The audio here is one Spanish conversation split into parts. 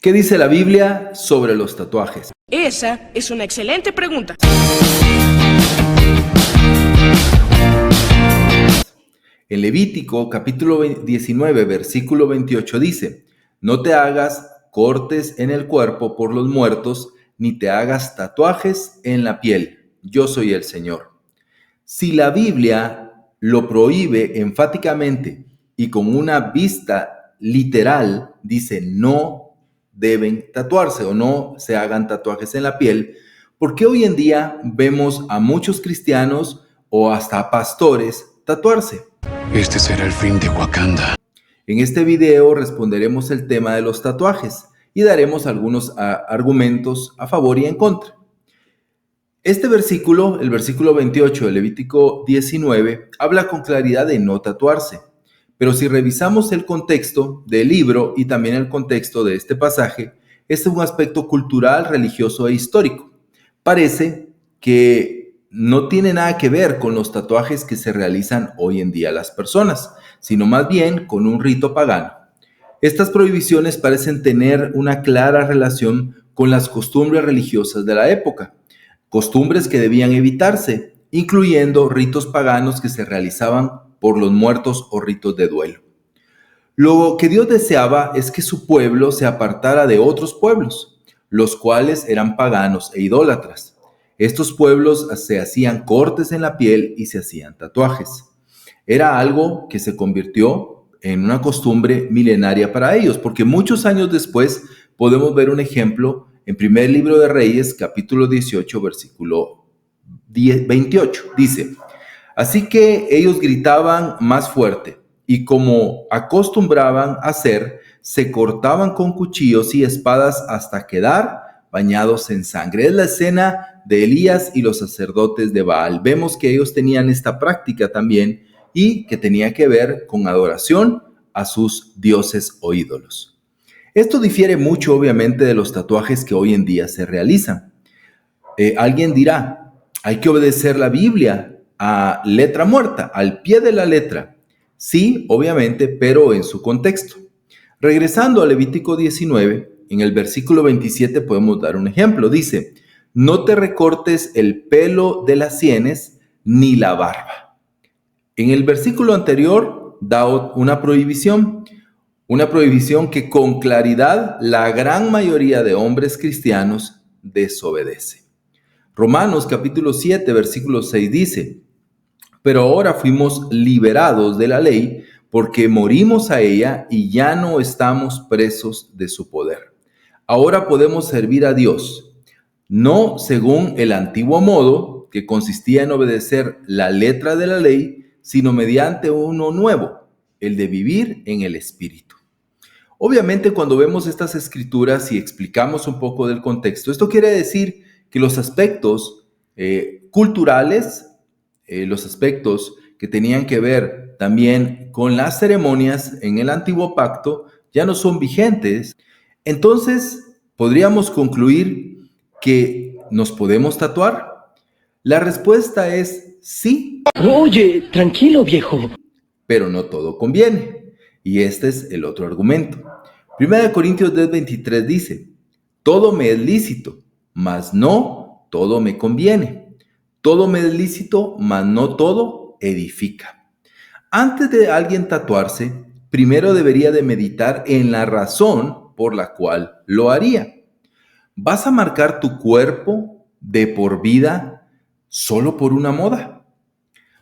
¿Qué dice la Biblia sobre los tatuajes? Esa es una excelente pregunta. En Levítico capítulo 19, versículo 28 dice: no te hagas cortes en el cuerpo por los muertos, ni te hagas tatuajes en la piel. Yo soy el Señor. Si la Biblia lo prohíbe enfáticamente y con una vista literal, dice no deben tatuarse o no se hagan tatuajes en la piel, ¿por qué hoy en día vemos a muchos cristianos o hasta pastores tatuarse? Este será el fin de Wakanda. En este video responderemos el tema de los tatuajes y daremos algunos argumentos a favor y en contra. Este versículo, el versículo 28 de Levítico 19, habla con claridad de no tatuarse. Pero si revisamos el contexto del libro y también el contexto de este pasaje, este es un aspecto cultural, religioso e histórico. Parece que no tiene nada que ver con los tatuajes que se realizan hoy en día las personas, sino más bien con un rito pagano. Estas prohibiciones parecen tener una clara relación con las costumbres religiosas de la época, costumbres que debían evitarse, incluyendo ritos paganos que se realizaban por los muertos o ritos de duelo. Lo que Dios deseaba es que su pueblo se apartara de otros pueblos, los cuales eran paganos e idólatras. Estos pueblos se hacían cortes en la piel y se hacían tatuajes. Era algo que se convirtió en una costumbre milenaria para ellos, porque muchos años después podemos ver un ejemplo en Primer Libro de Reyes, capítulo 18, versículo 28. Dice: así que ellos gritaban más fuerte, y como acostumbraban hacer, se cortaban con cuchillos y espadas hasta quedar bañados en sangre. Es la escena de Elías y los sacerdotes de Baal. Vemos que ellos tenían esta práctica también y que tenía que ver con adoración a sus dioses o ídolos. Esto difiere mucho, obviamente, de los tatuajes que hoy en día se realizan. Alguien dirá, hay que obedecer la Biblia a letra muerta, al pie de la letra. Sí, obviamente, pero en su contexto. Regresando a Levítico 19, en el versículo 27 podemos dar un ejemplo. Dice: no te recortes el pelo de las sienes ni la barba. En el versículo anterior da una prohibición que con claridad la gran mayoría de hombres cristianos desobedece. Romanos capítulo 7, versículo 6 dice: pero ahora fuimos liberados de la ley porque morimos a ella y ya no estamos presos de su poder. Ahora podemos servir a Dios, no según el antiguo modo, que consistía en obedecer la letra de la ley, sino mediante uno nuevo, el de vivir en el Espíritu. Obviamente, cuando vemos estas escrituras y explicamos un poco del contexto, esto quiere decir que los aspectos culturales, los aspectos que tenían que ver también con las ceremonias en el antiguo pacto ya no son vigentes. Entonces, ¿podríamos concluir que nos podemos tatuar? La respuesta es sí. Oye, tranquilo, viejo. Pero no todo conviene. Y este es el otro argumento. 1 Corintios 10:23 dice: todo me es lícito, mas no todo me conviene. Todo me es lícito, mas no todo edifica. Antes de alguien tatuarse, primero debería de meditar en la razón por la cual lo haría. ¿Vas a marcar tu cuerpo de por vida solo por una moda?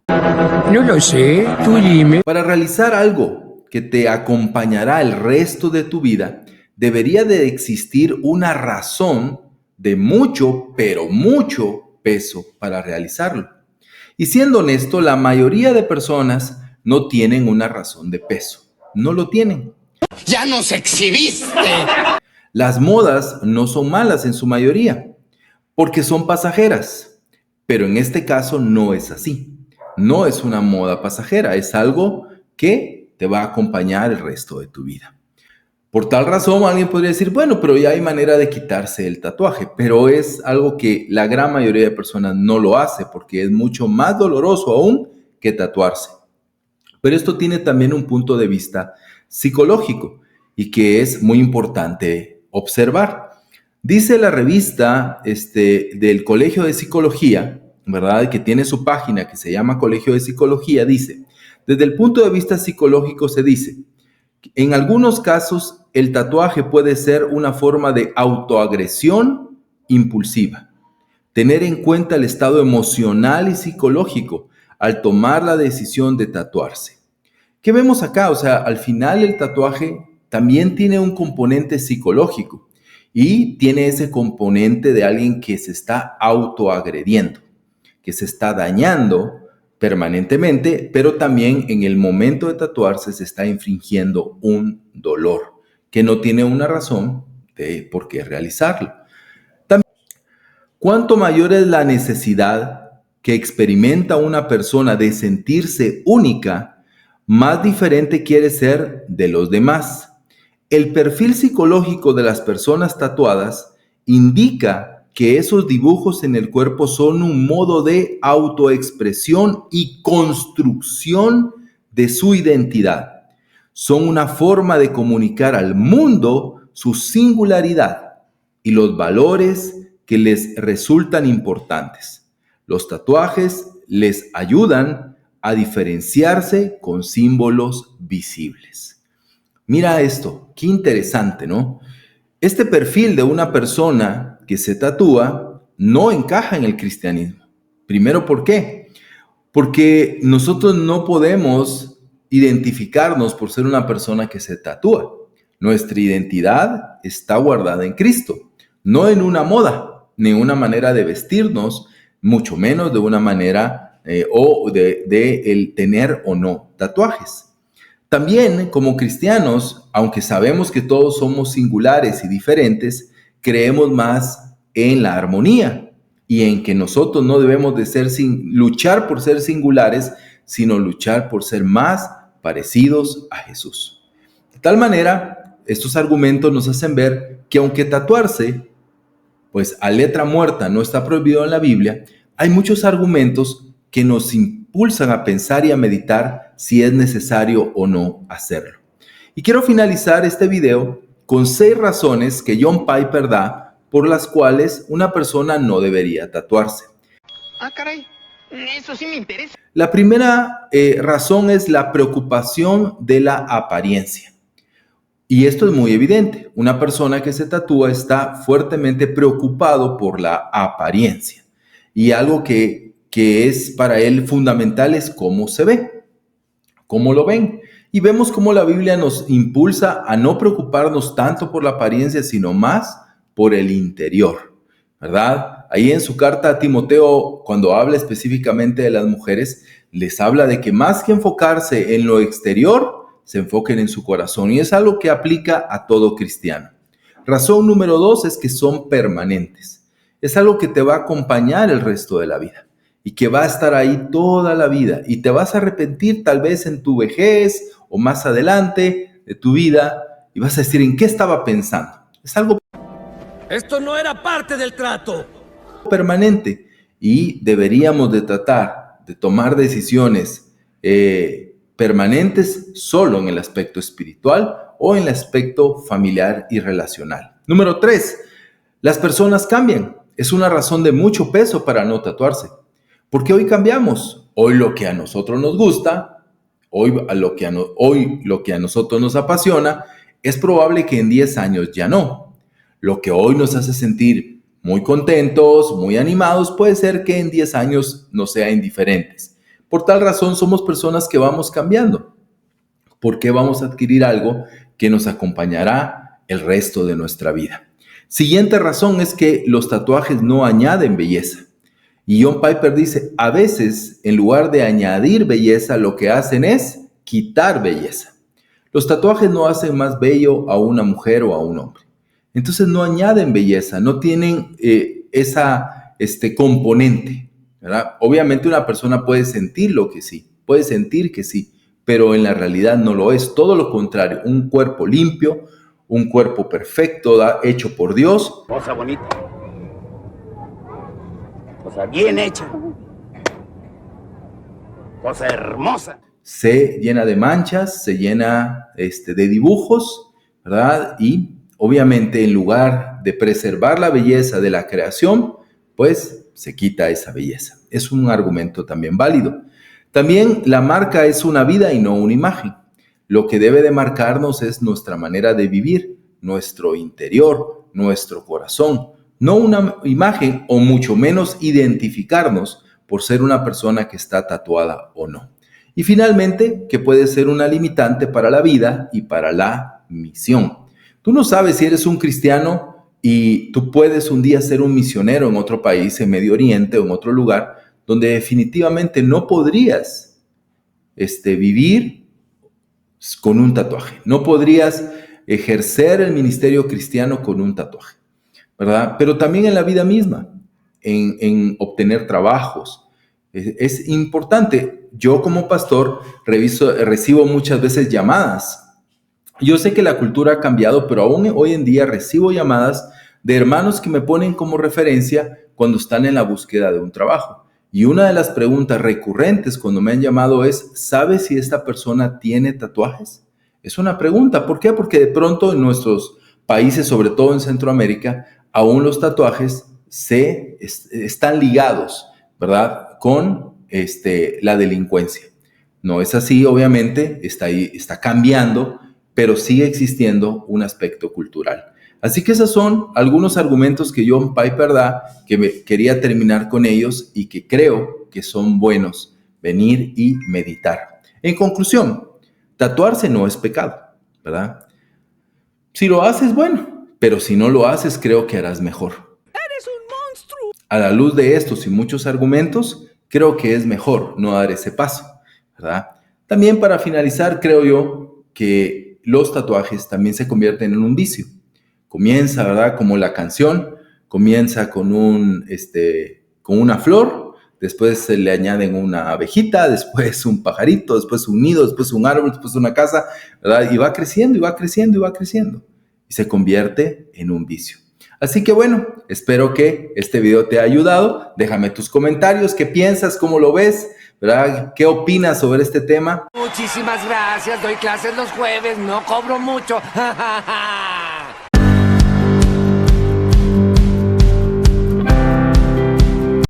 No lo sé, tú dime. Para realizar algo que te acompañará el resto de tu vida, debería de existir una razón de mucho, pero mucho peso para realizarlo. Y siendo honesto, la mayoría de personas no tienen una razón de peso. No lo tienen. ¡Ya nos exhibiste! Las modas no son malas en su mayoría, porque son pasajeras. Pero en este caso no es así. No es una moda pasajera, es algo que te va a acompañar el resto de tu vida. Por tal razón, alguien podría decir, bueno, pero ya hay manera de quitarse el tatuaje, pero es algo que la gran mayoría de personas no lo hace porque es mucho más doloroso aún que tatuarse. Pero esto tiene también un punto de vista psicológico y que es muy importante observar. Dice la revista del Colegio de Psicología, ¿verdad?, que tiene su página que se llama Colegio de Psicología, dice, desde el punto de vista psicológico se dice, en algunos casos el tatuaje puede ser una forma de autoagresión impulsiva. Tener en cuenta el estado emocional y psicológico al tomar la decisión de tatuarse. ¿Qué vemos acá? O sea, al final el tatuaje también tiene un componente psicológico y tiene ese componente de alguien que se está autoagrediendo, que se está dañando permanentemente, pero también en el momento de tatuarse se está infringiendo un dolor que no tiene una razón de por qué realizarlo. También, cuanto mayor es la necesidad que experimenta una persona de sentirse única, más diferente quiere ser de los demás. El perfil psicológico de las personas tatuadas indica que esos dibujos en el cuerpo son un modo de autoexpresión y construcción de su identidad. Son una forma de comunicar al mundo su singularidad y los valores que les resultan importantes. Los tatuajes les ayudan a diferenciarse con símbolos visibles. Mira esto, qué interesante, ¿no? Este perfil de una persona que se tatúa no encaja en el cristianismo. Primero, ¿por qué? Porque nosotros no podemos identificarnos por ser una persona que se tatúa. Nuestra identidad está guardada en Cristo, no en una moda, ni en una manera de vestirnos, mucho menos de una manera o de el tener o no tatuajes. También, como cristianos, aunque sabemos que todos somos singulares y diferentes, creemos más en la armonía y en que nosotros no debemos de luchar por ser singulares, sino luchar por ser más parecidos a Jesús. De tal manera, estos argumentos nos hacen ver que aunque tatuarse, pues a letra muerta no está prohibido en la Biblia, hay muchos argumentos que nos impulsan a pensar y a meditar si es necesario o no hacerlo. Y quiero finalizar este video con 6 razones que John Piper da por las cuales una persona no debería tatuarse. Ah, caray, eso sí me interesa. La primera razón es la preocupación de la apariencia. Y esto es muy evidente. Una persona que se tatúa está fuertemente preocupado por la apariencia. Y algo que es para él fundamental es cómo se ve, cómo lo ven. Y vemos cómo la Biblia nos impulsa a no preocuparnos tanto por la apariencia, sino más por el interior, ¿verdad? Ahí en su carta a Timoteo, cuando habla específicamente de las mujeres, les habla de que más que enfocarse en lo exterior, se enfoquen en su corazón. Y es algo que aplica a todo cristiano. Razón número 2 es que son permanentes. Es algo que te va a acompañar el resto de la vida y que va a estar ahí toda la vida. Y te vas a arrepentir tal vez en tu vejez o más adelante de tu vida y vas a decir, ¿en qué estaba pensando? Es algo Esto no era parte del trato. permanente y deberíamos de tratar de tomar decisiones permanentes solo en el aspecto espiritual o en el aspecto familiar y relacional. Número 3, las personas cambian. Es una razón de mucho peso para no tatuarse. Porque hoy cambiamos. Hoy lo que a nosotros nos gusta, hoy lo que a nosotros nos apasiona, es probable que en 10 años ya no. Lo que hoy nos hace sentir muy contentos, muy animados, puede ser que en 10 años nos sea indiferentes. Por tal razón somos personas que vamos cambiando. ¿Por qué vamos a adquirir algo que nos acompañará el resto de nuestra vida? Siguiente razón es que los tatuajes no añaden belleza. Y John Piper dice, a veces, en lugar de añadir belleza, lo que hacen es quitar belleza. Los tatuajes no hacen más bello a una mujer o a un hombre. Entonces no añaden belleza, no tienen esa componente, ¿verdad? Obviamente una persona puede sentir que sí, pero en la realidad no lo es. Todo lo contrario, un cuerpo limpio, un cuerpo perfecto, hecho por Dios. Cosa bonita. Cosa bien hecha. Cosa hermosa. Se llena de manchas, se llena de dibujos, ¿verdad? Y obviamente, en lugar de preservar la belleza de la creación, pues se quita esa belleza. Es un argumento también válido. También la marca es una vida y no una imagen. Lo que debe de marcarnos es nuestra manera de vivir, nuestro interior, nuestro corazón, no una imagen o mucho menos identificarnos por ser una persona que está tatuada o no. Y finalmente, que puede ser una limitante para la vida y para la misión. Tú no sabes si eres un cristiano y tú puedes un día ser un misionero en otro país, en Medio Oriente o en otro lugar, donde definitivamente no podrías vivir con un tatuaje. No podrías ejercer el ministerio cristiano con un tatuaje, ¿verdad? Pero también en la vida misma, en obtener trabajos. Es importante. Yo como pastor recibo muchas veces llamadas. Yo sé que la cultura ha cambiado, pero aún hoy en día recibo llamadas de hermanos que me ponen como referencia cuando están en la búsqueda de un trabajo. Y una de las preguntas recurrentes cuando me han llamado es, ¿sabes si esta persona tiene tatuajes? Es una pregunta. ¿Por qué? Porque de pronto en nuestros países, sobre todo en Centroamérica, aún los tatuajes están ligados, ¿verdad?, con la delincuencia. No es así, obviamente, está cambiando, pero sigue existiendo un aspecto cultural. Así que esos son algunos argumentos que John Piper da, que quería terminar con ellos y que creo que son buenos venir y meditar. En conclusión, tatuarse no es pecado, ¿verdad? Si lo haces, bueno, pero si no lo haces, creo que harás mejor. ¡Eres un monstruo! A la luz de estos y muchos argumentos, creo que es mejor no dar ese paso, ¿verdad? También para finalizar, creo yo que los tatuajes también se convierten en un vicio. Comienza, ¿verdad?, como la canción, comienza con una flor, después se le añaden una abejita, después un pajarito, después un nido, después un árbol, después una casa, ¿verdad? Y va creciendo, y va creciendo, y va creciendo. Y se convierte en un vicio. Así que bueno, espero que este video te haya ayudado. Déjame tus comentarios, qué piensas, cómo lo ves, ¿verdad? ¿Qué opinas sobre este tema? Muchísimas gracias, doy clases los jueves, no cobro mucho.